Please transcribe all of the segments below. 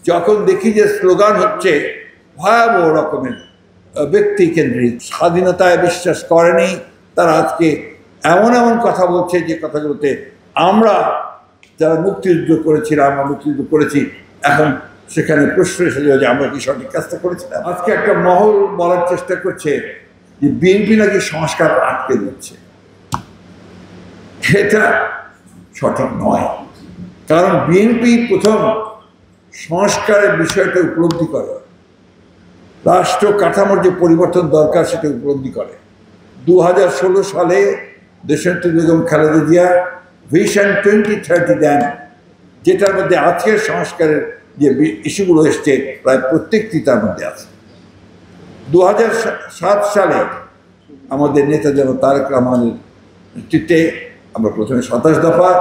যখন দেখি যে স্লোগান হচ্ছে ভয়াবহ রকমের ব্যক্তিকেন্দ্রিক, স্বাধীনতায় বিশ্বাস করেনি, তারা আজকে এমন এমন কথা বলছে যে কথাগুলোতে আমরা যারা মুক্তিযুদ্ধ করেছিলাম, আমরা মুক্তিযুদ্ধ করেছি, এখন সেখানে প্রশ্ন এসে যায় যে আমরা কি সঠিক কাজটা করেছিলাম। আজকে একটা মহল বলার চেষ্টা করছে যে বিএনপি নাকি সংস্কার আটকে দিচ্ছে। এটা সঠিক নয়, কারণ বিএনপি প্রথম সংস্কারের বিষয়টা উপলব্ধি করে, রাষ্ট্র কাঠামোর যে পরিবর্তন দরকার সেটা উপলব্ধি করে। 2016 সালে দেশনেত্রী বেগম খালেদা জিয়া ভিশন 2030 দেন, যেটার মধ্যে আজকের সংস্কারের যে ইস্যুগুলো এসছে প্রায় প্রত্যেকটি তার মধ্যে আছে। 2007 সালে আমাদের নেতা জনাব তারেক রহমানের নেতৃত্বে আমরা প্রথমে 27 দফা,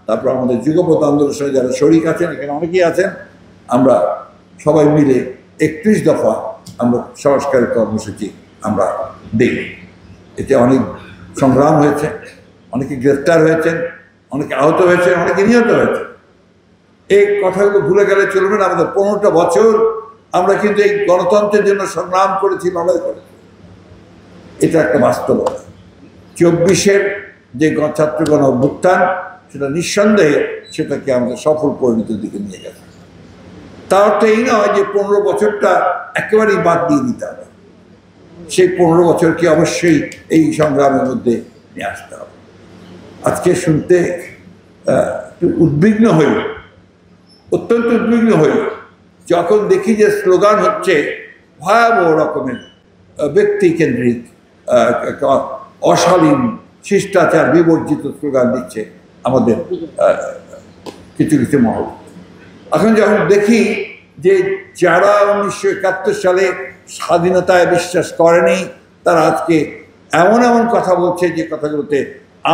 তারপর আমাদের যুগপৎ আন্দোলনের সঙ্গে যারা শরিক আছেন, এখানে অনেকেই আছেন, আমরা সবাই মিলে 31 দফা আমরা সংস্কারের কর্মসূচি আমরা দিই। এতে অনেক সংগ্রাম হয়েছে, অনেকে গ্রেফতার হয়েছেন, অনেকে আহত হয়েছেন, অনেকে নিহত হয়েছে। এই কথাগুলো ভুলে গেলে চলবে না। আমাদের 15টা বছর আমরা কিন্তু এই গণতন্ত্রের জন্য সংগ্রাম করেছি, লড়াই করেছি। এটা একটা বাস্তবতা। 24-এর যে ছাত্র গণ অভ্যুত্থান, সেটা নিঃসন্দেহে সেটাকে আমাদের সফল পরিণতির দিকে নিয়ে গেছে। তার অর্থ এই নয় যে 15 বছরটা একেবারেই বাদ দিয়ে দিতে হবে। সেই 15 বছরকে অবশ্যই এই সংগ্রামের মধ্যে নিয়ে আসতে হবে। আজকে শুনতে উদ্বিগ্ন হই, অত্যন্ত উদ্বিগ্ন হই যখন দেখি যে স্লোগান হচ্ছে ভয়াবহ রকমের ব্যক্তিকেন্দ্রিক, অশালীন, শিষ্টাচার বিবর্জিত স্লোগান দিচ্ছে আমাদের কিছু কিছু মহল। এখন যখন দেখি যে যারা 1971 সালে স্বাধীনতায় বিশ্বাস করেনি, তারা আজকে এমন এমন কথা বলছে যে কথাগুলোতে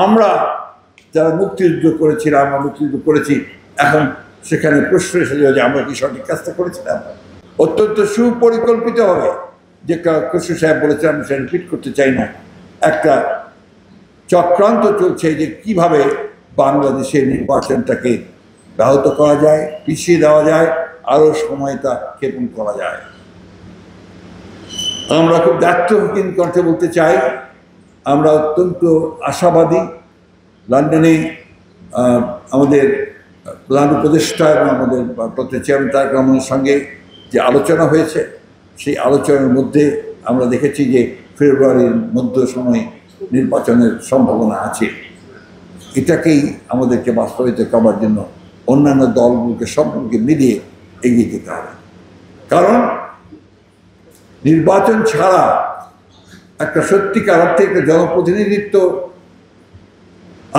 আমরা যারা মুক্তিযুদ্ধ করেছিলাম, আমরা মুক্তিযুদ্ধ করেছি, এখন সেখানে প্রশ্ন এসে যায় যে আমরা কি সঠিক কাজটা করেছিলাম। অত্যন্ত সুপরিকল্পিতভাবে, যে খসরু সাহেব বলেছেন, আমি সেটা রিপিট করতে চাই না, একটা চক্রান্ত চলছে যে কিভাবে বাংলাদেশের নির্বাচনটাকে ব্যাহত করা যায়, পিছিয়ে দেওয়া যায়, আরও সময়টা ক্ষেপণ করা যায়। আমরা খুব দায়িত্বহীন কণ্ঠে বলতে চাই, আমরা অত্যন্ত আশাবাদী। লন্ডনে আমাদের প্রধান উপদেষ্টা এবং আমাদের প্রধান চেয়ারম্যান তারেক রহমানের সঙ্গে যে আলোচনা হয়েছে, সেই আলোচনার মধ্যে আমরা দেখেছি যে ফেব্রুয়ারির মধ্য সময়ে নির্বাচনের সম্ভাবনা আছে। এটাকেই আমাদেরকে বাস্তবায়িত করার জন্য অন্যান্য দলগুলোকে সবগুলোকে মিলিয়ে এগিয়ে যেতে হবে। কারণ নির্বাচন ছাড়া একটা সত্যিকার অর্থে একটা জনপ্রতিনিধিত্ব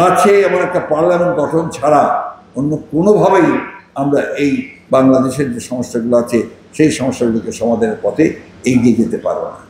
আছে এমন একটা পার্লামেন্ট গঠন ছাড়া অন্য কোনোভাবেই আমরা এই বাংলাদেশের যে সমস্যাগুলো আছে সেই সমস্যাগুলোকে সমাধানের পথে এগিয়ে যেতে পারবো না।